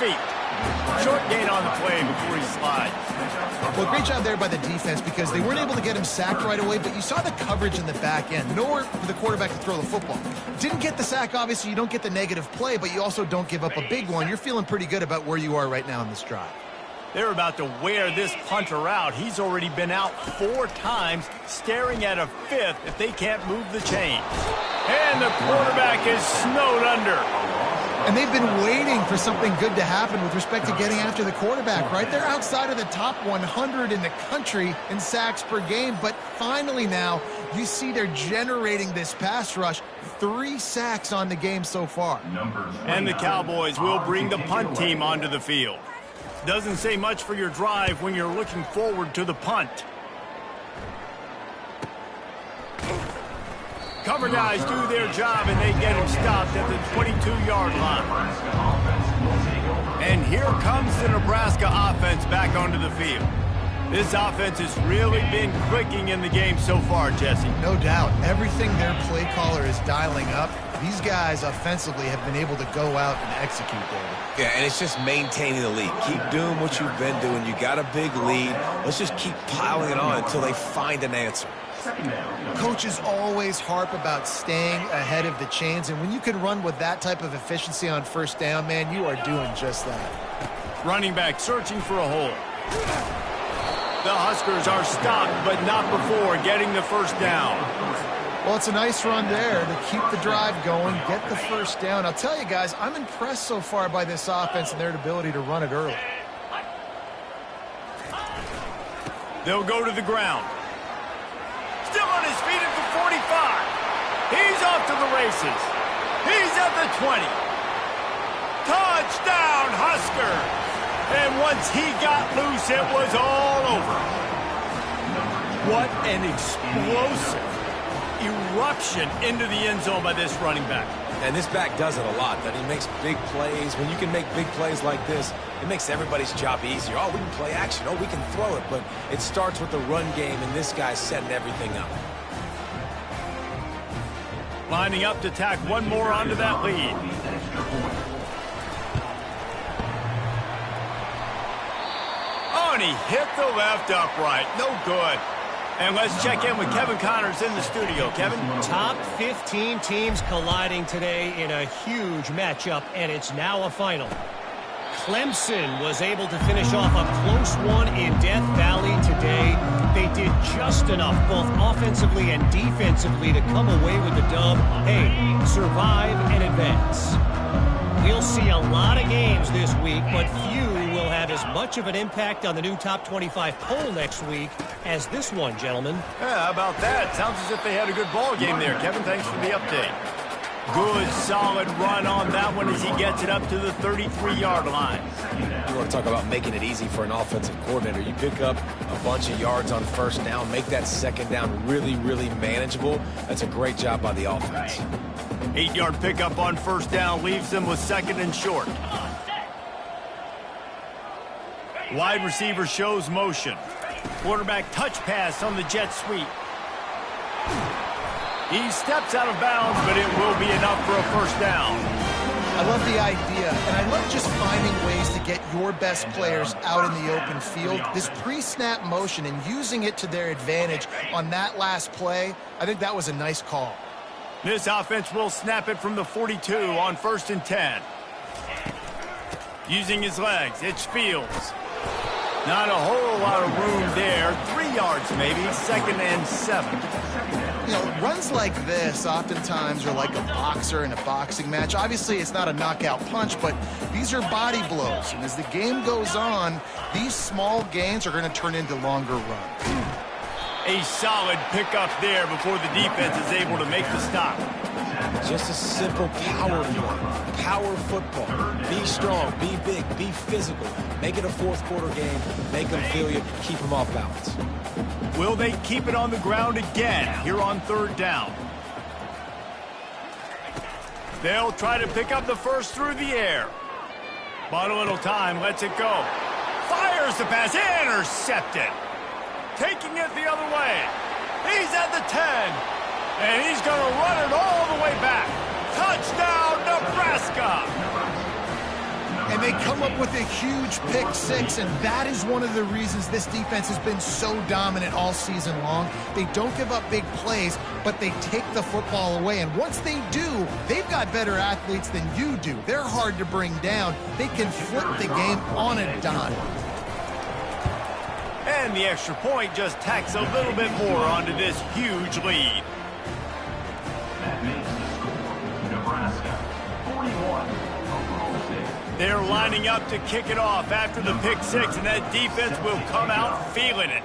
feet. Short gain on the play before he slides. Well, great job there by the defense because they weren't able to get him sacked right away, but you saw the coverage in the back end. Nowhere for the quarterback to throw the football. Didn't get the sack, obviously. You don't get the negative play, but you also don't give up a big one. You're feeling pretty good about where you are right now in this drive. They're about to wear this punter out. He's already been out 4 times, staring at a 5th if they can't move the chains. And the quarterback is snowed under. And they've been waiting for something good to happen with respect to getting after the quarterback, right? They're outside of the top 100 in the country in sacks per game, but finally now you see they're generating this pass rush. 3 sacks on the game so far. And the Cowboys will bring the punt team onto the field. Doesn't say much for your drive when you're looking forward to the punt. Cover guys do their job, and they get him stopped at the 22-yard line. And here comes the Nebraska offense back onto the field. This offense has really been clicking in the game so far, Jesse. No doubt. Everything their play caller is dialing up, these guys offensively have been able to go out and execute, David. Yeah, and it's just maintaining the lead. Keep doing what you've been doing. You got a big lead. Let's just keep piling it on until they find an answer. Coaches always harp about staying ahead of the chains, and when you can run with that type of efficiency on first down, man, you are doing just that. Running back searching for a hole. The Huskers are stopped, but not before getting the first down. Well, it's a nice run there to keep the drive going, get the first down. I'll tell you guys, I'm impressed so far by this offense and their ability to run it early. They'll go to the ground. Still on his feet at the 45. He's off to the races. He's at the 20. Touchdown, Husker. And once he got loose, it was all over. What an explosive eruption into the end zone by this running back. And this back does it a lot, that he makes big plays. When you can make big plays like this, it makes everybody's job easier. Oh, we can play action. Oh, we can throw it. But it starts with the run game, and this guy's setting everything up. Lining up to tack one more onto that lead. Oh, and he hit the left upright. No good. And let's check in with Kevin Connors in the studio. Kevin? Top 15 teams colliding today in a huge matchup, and it's now a final. Clemson was able to finish off a close one in Death Valley today. They did just enough, both offensively and defensively, to come away with the dub. Hey, survive and advance. We'll see a lot of games this week, but few will have as much of an impact on the new top 25 poll next week as this one, gentlemen. Yeah, how about that? Sounds as if they had a good ball game there. Kevin, thanks for the update. Good, solid run on that one as he gets it up to the 33-yard line. You want to talk about making it easy for an offensive coordinator. You pick up a bunch of yards on first down, make that second down really, really manageable. That's a great job by the offense. 8-yard pickup on first down leaves them with second and short. Wide receiver shows motion. Quarterback touch pass on the jet sweep. He steps out of bounds, but it will be enough for a first down. I love the idea, and I love just finding ways to get your best players out in the open field. This pre-snap motion and using it to their advantage on that last play, I think that was a nice call. This offense will snap it from the 42 on 1st and 10. Using his legs, it's Fields. Not a whole lot of room there. 3 yards maybe, 2nd and 7. You know, runs like this oftentimes are like a boxer in a boxing match. Obviously, it's not a knockout punch, but these are body blows. And as the game goes on, these small gains are going to turn into longer runs. A solid pickup there before the defense is able to make the stop. Just a simple power run. Power football. Be strong, be big, be physical. Make it a fourth quarter game. Make them feel you. Keep them off balance. Will they keep it on the ground again here on 3rd down? They'll try to pick up the first through the air. But a little time, lets it go. Fires the pass, intercepted. Taking it the other way. He's at the 10. And he's going to run it all the way back. Touchdown, Nebraska. And And they come up with a huge pick six, and that is one of the reasons this defense has been so dominant all season long. They don't give up big plays, but they take the football away. And once they do, they've got better athletes than you do. They're hard to bring down. They can flip the game on a dime. And the extra point just tacks a little bit more onto this huge lead. That makes the score Nebraska 41, Oklahoma State. They're lining up to kick it off after the pick six, and that defense will come out feeling it.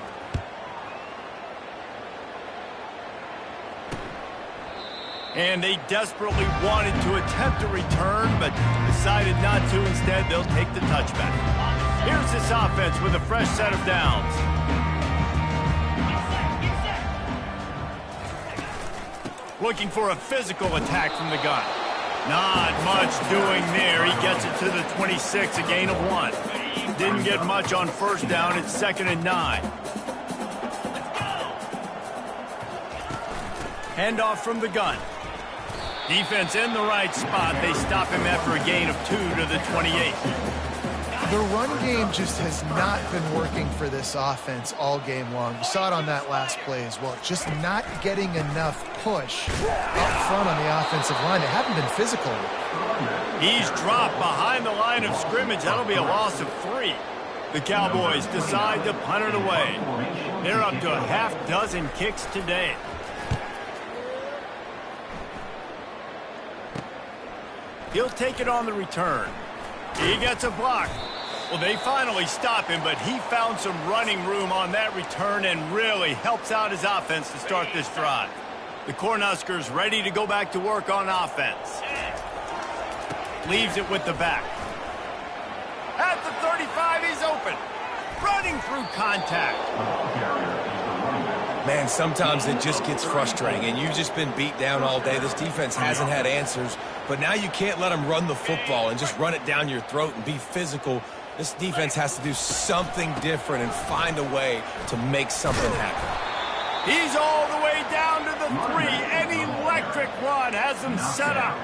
And they desperately wanted to attempt a return, but decided not to. Instead, they'll take the touchback. Here's this offense with a fresh set of downs. Looking for a physical attack from the gun. Not much doing there. He gets it to the 26, a gain of 1. Didn't get much on first down. It's 2nd and 9. Handoff from the gun. Defense in the right spot. They stop him after a gain of 2 to the 28. The run game just has not been working for this offense all game long. You saw it on that last play as well. Just not getting enough push up front on the offensive line. They haven't been physical. He's dropped behind the line of scrimmage. That'll be a loss of 3. The Cowboys decide to punt it away. They're up to a half dozen kicks today. He'll take it on the return. He gets a block. Well, they finally stop him, but he found some running room on that return and really helps out his offense to start this drive. The Cornhuskers ready to go back to work on offense. Leaves it with the back. At the 35, he's open. Running through contact. Man, sometimes it just gets frustrating, and you've just been beat down all day. This defense hasn't had answers, but now you can't let them run the football and just run it down your throat and be physical. This defense has to do something different and find a way to make something happen. He's all the way down to the 3. An electric run has him set up.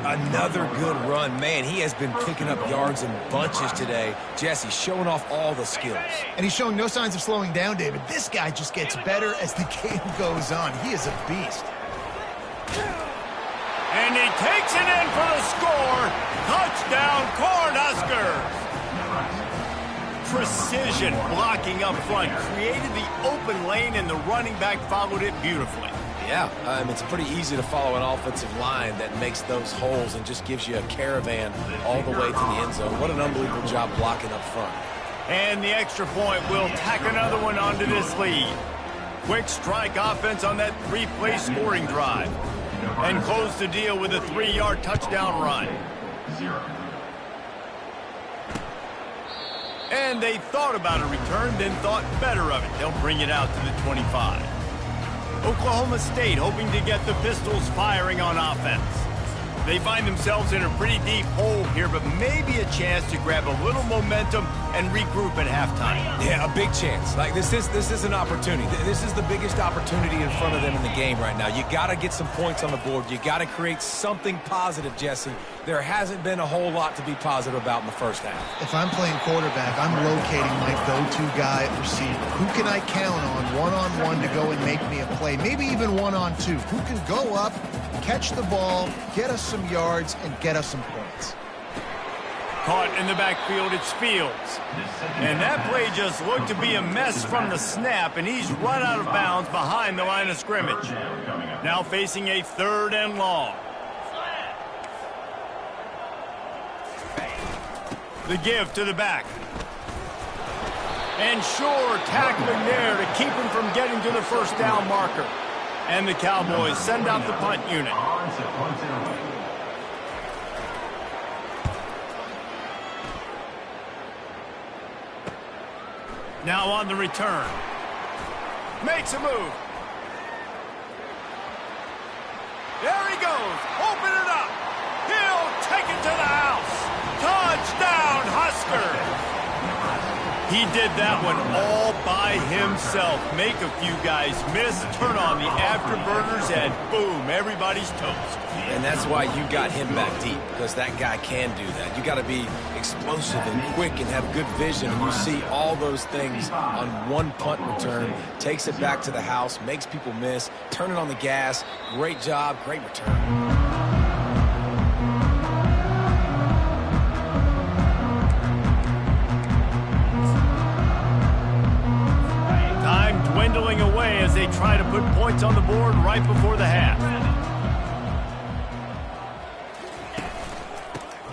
Another good run. Man, he has been picking up yards in bunches today. Jesse showing off all the skills. And he's showing no signs of slowing down, David. This guy just gets better as the game goes on. He is a beast. And he takes it in for the score. Touchdown, Cornhuskers. Precision blocking up front created the open lane, and the running back followed it beautifully. Yeah, it's pretty easy to follow an offensive line that makes those holes and just gives you a caravan all the way to the end zone. What an unbelievable job blocking up front. And the extra point will tack another one onto this lead. Quick strike offense on that 3-play scoring drive. And close the deal with a 3-yard touchdown run. And they thought about a return, then thought better of it. They'll bring it out to the 25. Oklahoma State hoping to get the Pistols firing on offense. They find themselves in a pretty deep hole here, but maybe a chance to grab a little momentum and regroup at halftime. Yeah, a big chance. Like this is an opportunity. This is the biggest opportunity in front of them in the game right now. You got to get some points on the board. You got to create something positive, Jesse. There hasn't been a whole lot to be positive about in the first half. If I'm playing quarterback, I'm locating my go-to guy at receiver. Who can I count on one-on-one to go and make me a play? Maybe even one-on-two. Who can go up, catch the ball, get us some yards, and get us some points? Caught in the backfield, it's Fields. And that play just looked to be a mess from the snap, and he's run out of bounds behind the line of scrimmage. Now facing a 3rd and long. The give to the back. And sure tackling there to keep him from getting to the first down marker. And the Cowboys send out the punt unit. Now on the return. Makes a move. There he goes. Open it up. He'll take it to the house. Touchdown, Huskers. He did that one all by himself. Make a few guys miss, turn on the afterburners, and boom, everybody's toast. And that's why you got him back deep, because that guy can do that. You got to be explosive and quick and have good vision. And you see all those things on one punt return. Takes it back to the house, makes people miss, turning on the gas. Great job, great return. Dwindling away as they try to put points on the board right before the half.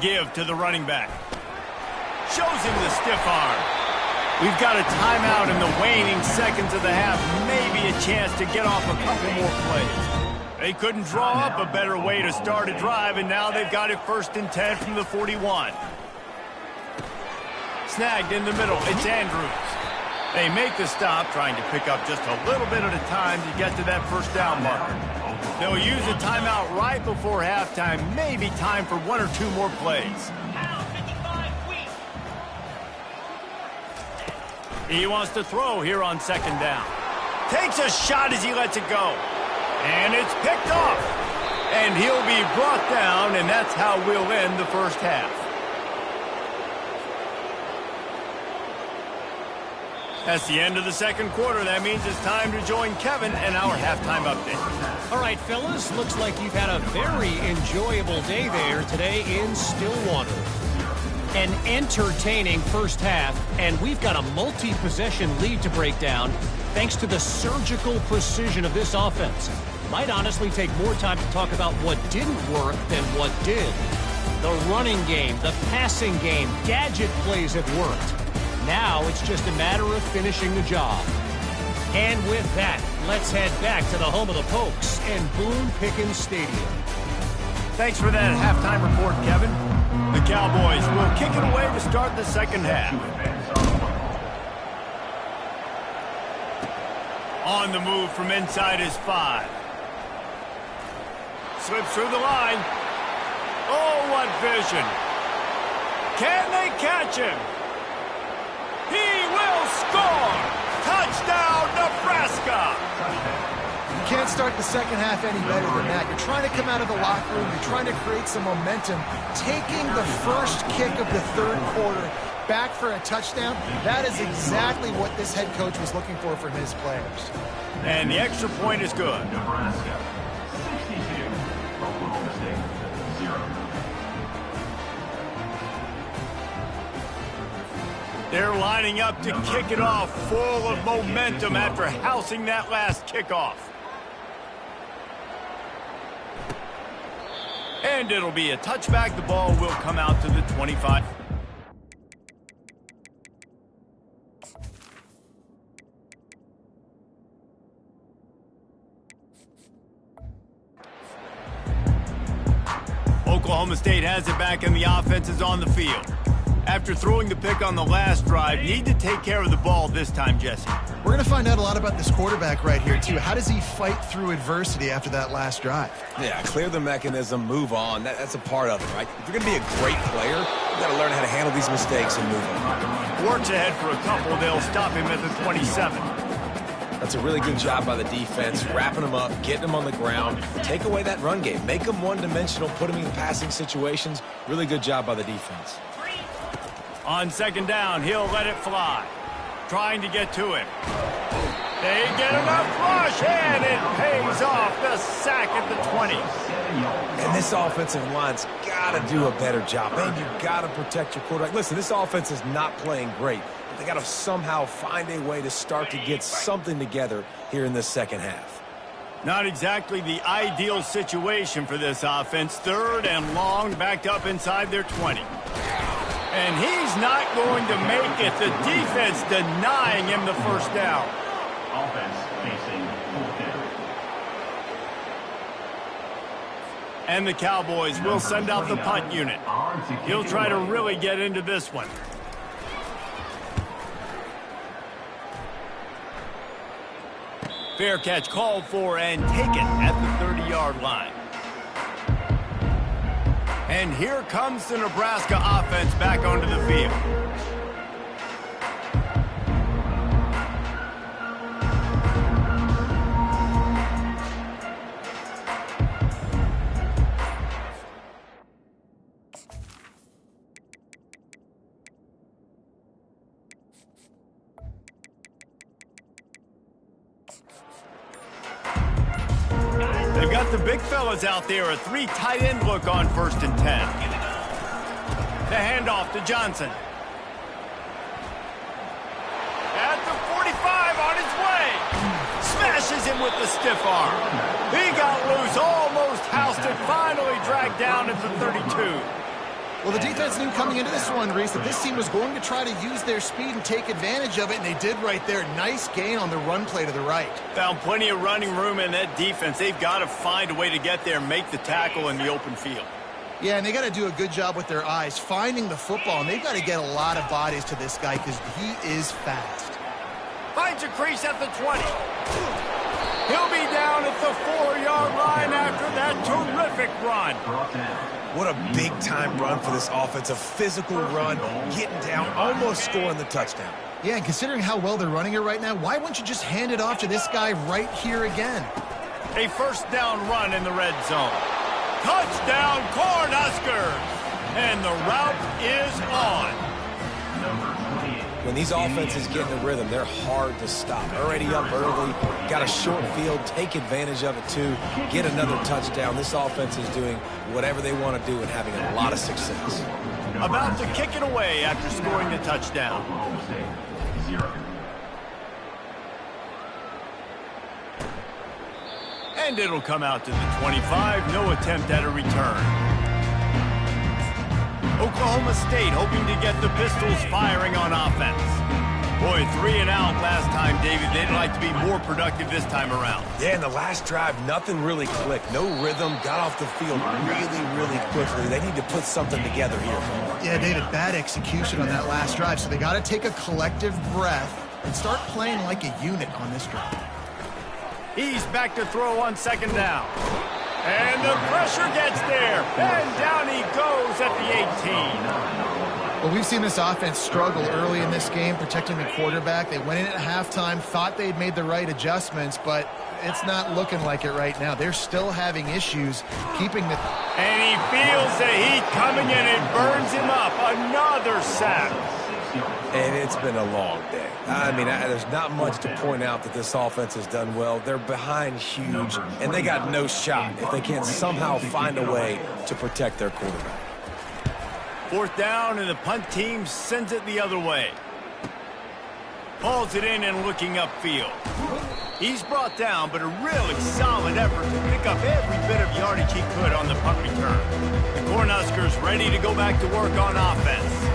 Give to the running back. Shows him the stiff arm. We've got a timeout in the waning seconds of the half. Maybe a chance to get off a couple more plays. They couldn't draw up a better way to start a drive, and now they've got it 1st and 10 from the 41. Snagged in the middle. It's Andrews. They make the stop, trying to pick up just a little bit at a time to get to that 1st down marker. They'll use a timeout right before halftime, maybe time for 1 or 2 more plays. He wants to throw here on 2nd down. Takes a shot as he lets it go. And it's picked off. And he'll be brought down, and that's how we'll end the 1st half. That's the end of the 2nd quarter. That means it's time to join Kevin and our halftime update. All right, fellas, looks like you've had a very enjoyable day there today in Stillwater. An entertaining 1st half, and we've got a multi-possession lead to break down thanks to the surgical precision of this offense. Might honestly take more time to talk about what didn't work than what did. The running game, the passing game, gadget plays have worked. Now it's just a matter of finishing the job. And with that, let's head back to the home of the Pokes and Boone Pickens Stadium. Thanks for that halftime report, Kevin. The Cowboys will kick it away to start the 2nd half. On the move from inside his 5. Slips through the line. Oh, what vision. Can they catch him? He will score! Touchdown, Nebraska! You can't start the 2nd half any better than that. You're trying to come out of the locker room. You're trying to create some momentum. Taking the 1st kick of the 3rd quarter back for a touchdown, that is exactly what this head coach was looking for from his players. And the extra point is good. Nebraska, 62. Oklahoma State, 0. They're lining up to kick it off, full of momentum after housing that last kickoff. And it'll be a touchback. The ball will come out to the 25. Oklahoma State has it back and the offense is on the field. After throwing the pick on the last drive, need to take care of the ball this time, Jesse. We're going to find out a lot about this quarterback right here, too. How does he fight through adversity after that last drive? Yeah, clear the mechanism, move on. That's a part of it, right? If you're going to be a great player, you got to learn how to handle these mistakes and move on. Works ahead for a couple. They'll stop him at the 27. That's a really good job by the defense, wrapping them up, getting them on the ground. Take away that run game. Make them one-dimensional, put them in passing situations. Really good job by the defense. On 2nd down, he'll let it fly. Trying to get to it. They get enough rush, and it pays off. The sack at the 20. And this offensive line's got to do a better job. Man, you got to protect your quarterback. Listen, this offense is not playing great. But they got to somehow find a way to start to get something together here in this 2nd half. Not exactly the ideal situation for this offense. 3rd and long, backed up inside their 20. And he's not going to make it. The defense denying him the 1st down. Offense facing 4th down. And the Cowboys will send out the punt unit. He'll try to really get into this one. Fair catch called for and taken at the 30-yard line. And here comes the Nebraska offense back onto the field. the big fellas out there, a 3 tight end look on 1st and 10. The handoff to Johnson. At the 45, on his way. Smashes him with the stiff arm. He got loose, almost housed it, finally dragged down at the 32. Well, the defense knew coming into this one, Reese, that this team was going to try to use their speed and take advantage of it, and they did right there. Nice gain on the run play to the right. Found plenty of running room in that defense. They've got to find a way to get there and make the tackle in the open field. Yeah, and they got to do a good job with their eyes, finding the football, and they've got to get a lot of bodies to this guy because he is fast. Finds a crease at the 20. He'll be down at the 4-yard line after that terrific run. What a big-time run for this offense. A physical run, getting down, almost scoring the touchdown. Yeah, and considering how well they're running it right now, why wouldn't you just hand it off to this guy right here again? A 1st down run in the red zone. Touchdown, Cornhuskers! And the route is on. When these offenses get in the rhythm, they're hard to stop. Already up early, got a short field, take advantage of it too, get another touchdown. This offense is doing whatever they want to do and having a lot of success. About to kick it away after scoring the touchdown. Oklahoma State, 0. And it'll come out to the 25. No attempt at a return. Oklahoma State hoping to get the Pistols firing on offense. Boy, 3 and out last time, David. They'd like to be more productive this time around. Yeah, in the last drive, nothing really clicked. No rhythm, got off the field really quickly. They need to put something together here. Yeah, David, bad execution on that last drive, so they got to take a collective breath and start playing like a unit on this drive. He's back to throw on 2nd down. And the pressure gets there. And down he goes at the 18. Well, we've seen this offense struggle early in this game, protecting the quarterback. They went in at halftime, thought they'd made the right adjustments, but it's not looking like it right now. They're still having issues keeping the... And he feels the heat coming in. It burns him up. Another sack. And it's been a long day. I mean, there's not much to point out that this offense has done well. They're behind huge, and they got no shot if they can't somehow find a way to protect their quarterback. 4th down, and the punt team sends it the other way. Hauls it in and looking upfield. He's brought down, but a really solid effort to pick up every bit of yardage he could on the punt return. The Cornhuskers ready to go back to work on offense.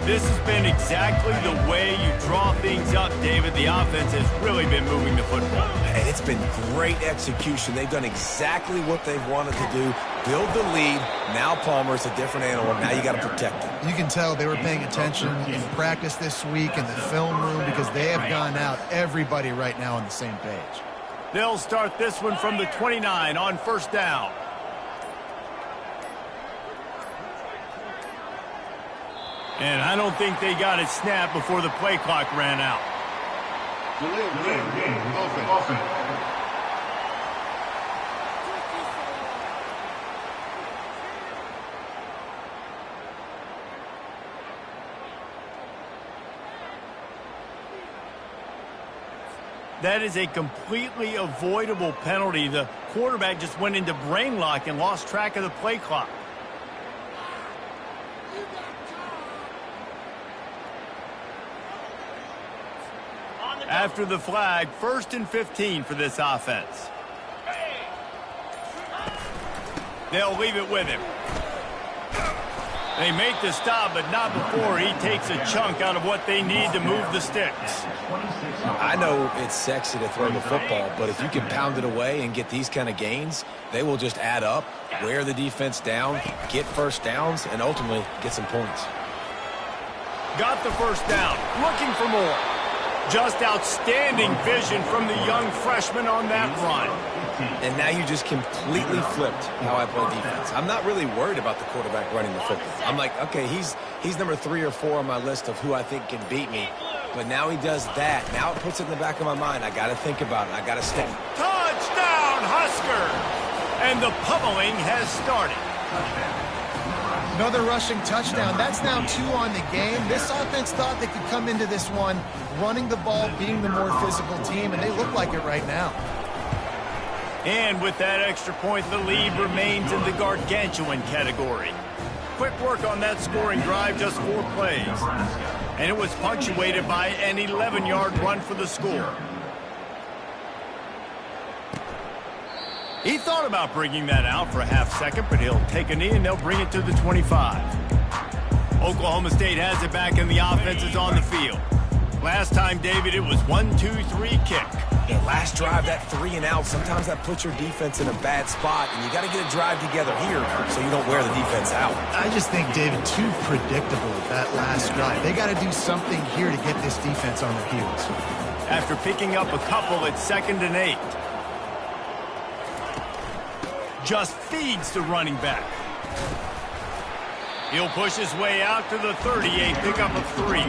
This has been exactly the way you draw things up, David. The offense has really been moving the football. And it's been great execution. They've done exactly what they've wanted to do. Build the lead. Now Palmer's a different animal. Now you got to protect him. You can tell they were paying attention in practice this week in the film room because they have gone out, everybody right now on the same page. They'll start this one from the 29 on 1st down. And I don't think they got it snapped before the play clock ran out. That is a completely avoidable penalty. The quarterback just went into brain lock and lost track of the play clock. After the flag, 1st and 15 for this offense. They'll leave it with him. They make the stop, but not before he takes a chunk out of what they need to move the sticks. I know it's sexy to throw the football, but if you can pound it away and get these kind of gains, they will just add up, wear the defense down, get 1st downs, and ultimately get some points. Got the 1st down, looking for more. Just outstanding vision from the young freshman on that run. And now you just completely flipped how I play defense. I'm not really worried about the quarterback running the football. I'm like, okay, he's number 3 or 4 on my list of who I think can beat me. But now he does that. Now it puts it in the back of my mind. I got to think about it. I got to stay. Touchdown, Husker! And the pummeling has started. Another rushing touchdown. That's now 2 on the game. This offense thought they could come into this one running the ball, being the more physical team, and they look like it right now. And with that extra point, the lead remains in the gargantuan category. Quick work on that scoring drive, just 4 plays. And it was punctuated by an 11-yard run for the score. He thought about bringing that out for a half second, but he'll take a knee and they'll bring it to the 25. Oklahoma State has it back and the offense is on the field. Last time, David, it was 1-2-3 kick. Yeah, last drive, that 3 and out, sometimes that puts your defense in a bad spot, and you got to get a drive together here so you don't wear the defense out. I just think, David, too predictable that last drive. They got to do something here to get this defense on their heels. After picking up a couple, it's 2nd and 8. Just feeds the running back. He'll push his way out to the 38, pick up a 3.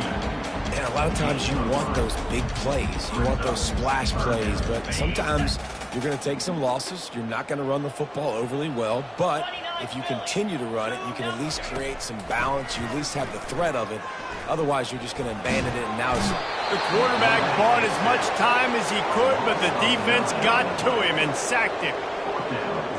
And a lot of times you want those big plays. You want those splash plays, but sometimes you're going to take some losses. You're not going to run the football overly well, but if you continue to run it, you can at least create some balance. You at least have the threat of it. Otherwise, you're just going to abandon it, and now it's... The quarterback bought as much time as he could, but the defense got to him and sacked him.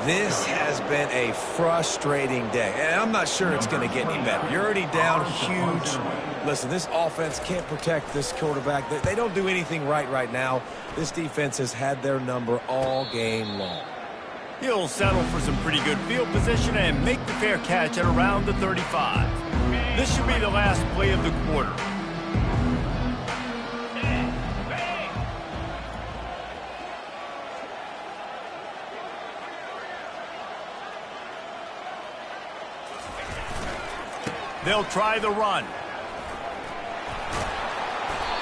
This has been a frustrating day, and I'm not sure it's going to get any better. You're already down huge. Listen, this offense can't protect this quarterback. They don't do anything right now. This defense has had their number all game long. He'll settle for some pretty good field position and make the fair catch at around the 35. This should be the last play of the quarter. They'll try the run.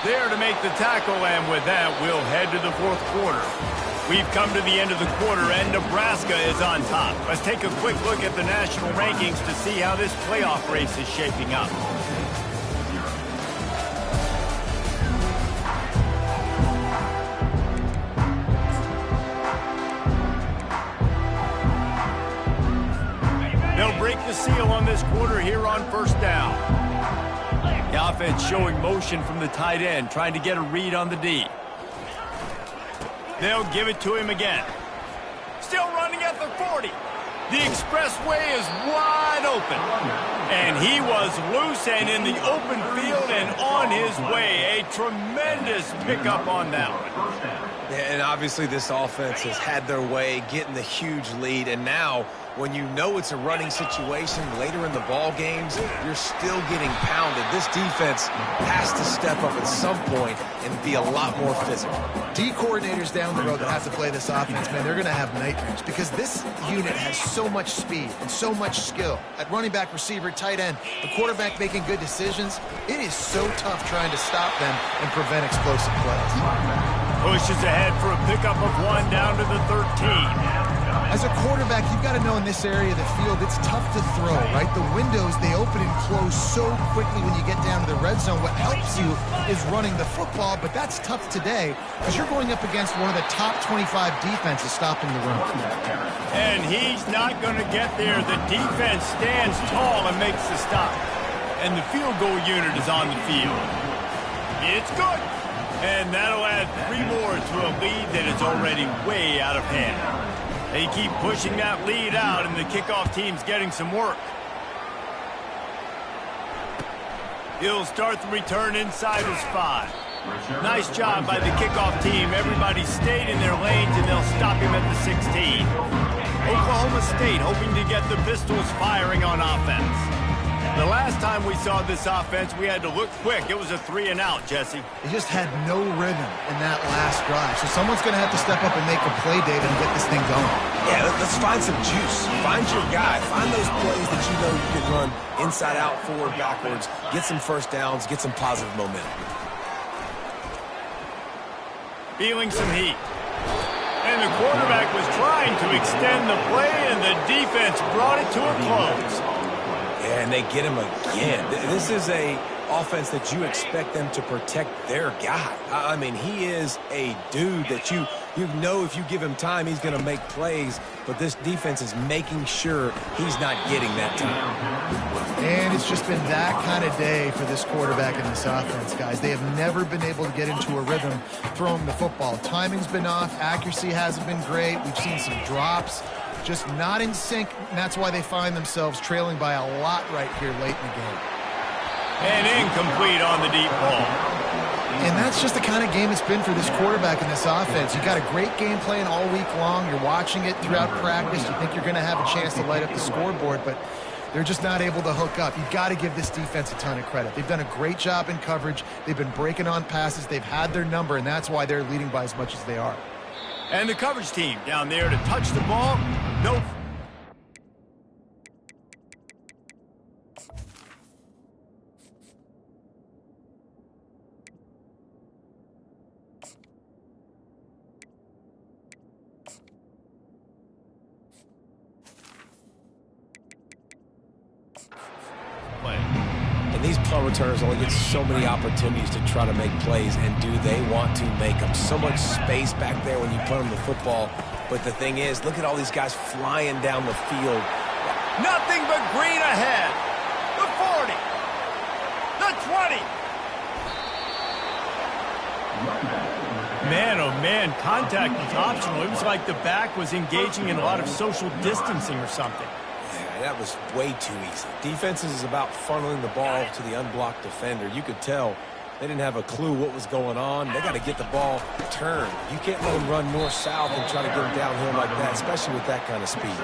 There to make the tackle, and with that, we'll head to the 4th quarter. We've come to the end of the quarter, and Nebraska is on top. Let's take a quick look at the national rankings to see how this playoff race is shaping up. They'll break the seal on this quarter here on 1st down. The offense showing motion from the tight end, trying to get a read on the D. They'll give it to him again. Still running at the 40. The expressway is wide open. And he was loose and in the open field and on his way. A tremendous pickup on that one. Yeah, and obviously this offense has had their way, getting the huge lead, and now when you know it's a running situation later in the ball games, you're still getting pounded. This defense has to step up at some point and be a lot more physical. D coordinators down the road that have to play this offense, man, they're going to have nightmares because this unit has so much speed and so much skill. At running back, receiver, tight end, the quarterback making good decisions, it is so tough trying to stop them and prevent explosive plays. Pushes ahead for a pickup of 1 down to the 13. As a quarterback, you've got to know in this area of the field, it's tough to throw, right? The windows, they open and close so quickly when you get down to the red zone. What helps you is running the football, but that's tough today because you're going up against one of the top 25 defenses stopping the run. And he's not going to get there. The defense stands tall and makes the stop. And the field goal unit is on the field. It's good. And that'll add 3 more to a lead that is already way out of hand. They keep pushing that lead out, and the kickoff team's getting some work. He'll start the return inside his 5. Nice job by the kickoff team. Everybody stayed in their lanes, and they'll stop him at the 16. Oklahoma State hoping to get the Pistols firing on offense. The last time we saw this offense, we had to look quick. It was a 3 and out, Jesse. They just had no rhythm in that last drive. So someone's going to have to step up and make a play, David, and get this thing going. Yeah, let's find some juice. Find your guy. Find those plays that you know you can run inside out, forward, backwards. Get some first downs. Get some positive momentum. Feeling some heat. And the quarterback was trying to extend the play, and the defense brought it to a close. And they get him again. This is a offense that you expect them to protect their guy. I mean, he is a dude that you know if you give him time, he's going to make plays, but this defense is making sure he's not getting that time. And it's just been that kind of day for this quarterback and this offense, guys. They have never been able to get into a rhythm throwing the football. Timing's been off. Accuracy hasn't been great. We've seen some drops. Just not in sync, and that's why they find themselves trailing by a lot right here late in the game. And incomplete on the deep ball. And that's just the kind of game it's been for this quarterback and this offense. You got a great game plan all week long. You're watching it throughout practice. You think you're going to have a chance to light up the scoreboard, but they're just not able to hook up. You've got to give this defense a ton of credit. They've done a great job in coverage. They've been breaking on passes. They've had their number, and that's why they're leading by as much as they are. And the coverage team down there to touch the ball. No. And these punt returners only get so many opportunities to try to make plays, and do they want to make them? So much space back there when you put them the football. But the thing is, look at all these guys flying down the field. Nothing but green ahead. The 40. The 20. Man, oh man, contact was optional. It was like the back was engaging in a lot of social distancing or something. Yeah, that was way too easy. Defenses is about funneling the ball to the unblocked defender. You could tell they didn't have a clue what was going on. They got to get the ball turned. You can't let them run north-south and try to get them downhill like that, especially with that kind of speed.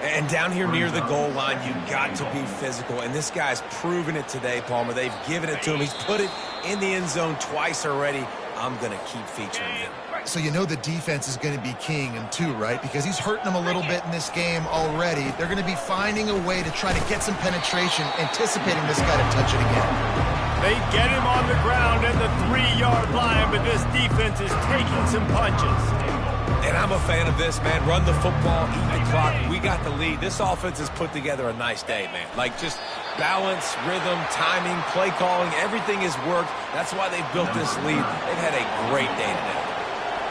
And down here near the goal line, you got to be physical. And this guy's proven it today, Palmer. They've given it to him. He's put it in the end zone twice already. I'm going to keep featuring him. So you know the defense is going to be keying him too, right? Because he's hurting them a little bit in this game already. They're going to be finding a way to try to get some penetration, anticipating this guy to touch it again. They get him on the ground at the 3-yard line, but this defense is taking some punches. And I'm a fan of this, man. Run the football, eat the clock. We got the lead. This offense has put together a nice day, man. Like, just balance, rhythm, timing, play calling, everything has worked. That's why they've built this lead. They've had a great day today.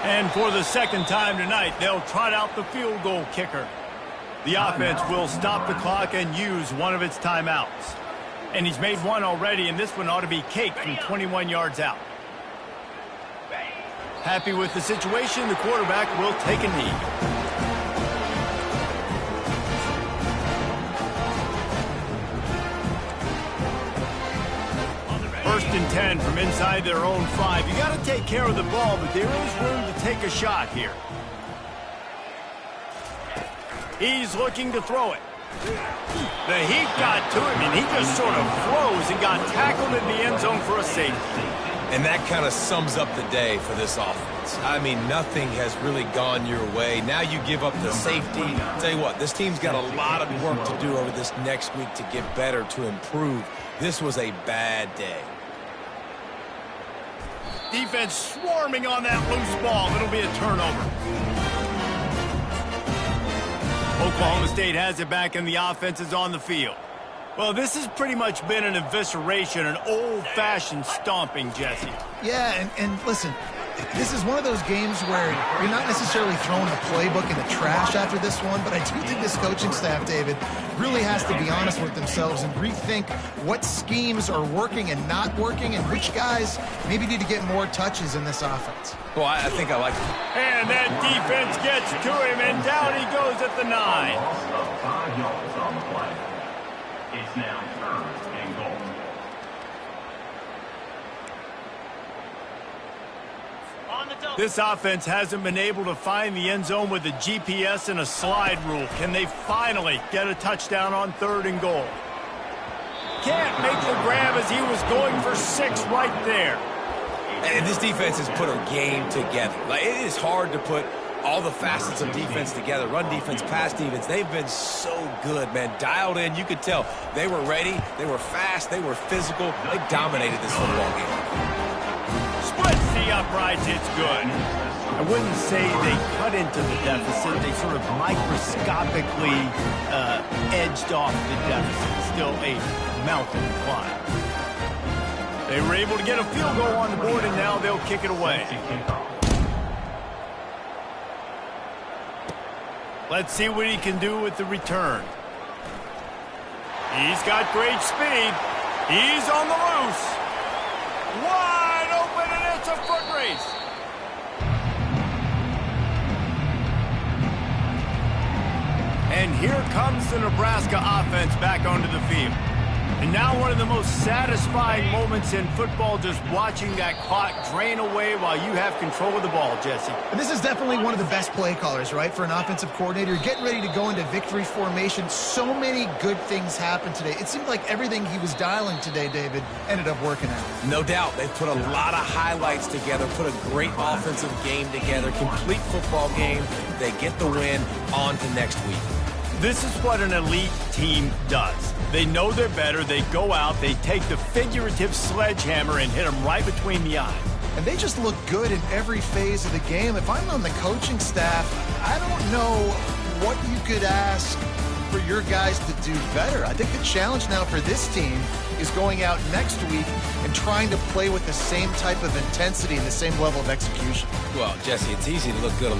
And for the second time tonight, they'll trot out the field goal kicker. The offense will stop the clock and use one of its timeouts. And he's made one already, and this one ought to be cake from 21 yards out. Happy with the situation, the quarterback will take a knee. First and 10 from inside their own 5. You got to take care of the ball, but there is room to take a shot here. He's looking to throw it. The heat got to him, and he just sort of froze and got tackled in the end zone for a safety. And that kind of sums up the day for this offense. I mean, nothing has really gone your way. Now you give up the safety. I'll tell you what, this team's got a lot of work to do over this next week to get better, to improve. This was a bad day. Defense swarming on that loose ball. It'll be a turnover. Oklahoma State has it back, and the offense is on the field. Well, this has pretty much been an evisceration, an old-fashioned stomping, Jesse. Yeah, and listen, this is one of those games where you're not necessarily throwing the playbook in the trash after this one, but I do think this coaching staff, David, really has to be honest with themselves and rethink what schemes are working and not working, and which guys maybe need to get more touches in this offense. Well, I think I like it. And that defense gets to him, and down he goes at the 9. 5 yards on the play. It's now 3rd and goal. This offense hasn't been able to find the end zone with a GPS and a slide rule. Can they finally get a touchdown on 3rd and goal? Can't make the grab as he was going for 6 right there. And this defense has put a game together. Like, it is hard to put all the facets of defense together. Run defense, pass defense. They've been so good, man. Dialed in. You could tell they were ready. They were fast. They were physical. They dominated this football game. Splits the uprights. It's good. I wouldn't say they cut into the deficit. They sort of microscopically edged off the deficit. Still a mountain to climb. They were able to get a field goal on the board, and now they'll kick it away. Let's see what he can do with the return. He's got great speed. He's on the loose. Wide open, and it's a foot race. And here comes the Nebraska offense back onto the field. And now one of the most satisfying moments in football, just watching that clock drain away while you have control of the ball, Jesse. And this is definitely one of the best play callers, right, for an offensive coordinator. You're getting ready to go into victory formation. So many good things happened today. It seemed like everything he was dialing today, David, ended up working out. No doubt. They've put a lot of highlights together, put a great offensive game together, complete football game. They get the win. On to next week. This is what an elite team does. They know they're better. They go out. They take the figurative sledgehammer and hit them right between the eyes. And they just look good in every phase of the game. If I'm on the coaching staff, I don't know what you could ask for your guys to do better. I think the challenge now for this team is going out next week and trying to play with the same type of intensity and the same level of execution. Well, Jesse, it's easy to look good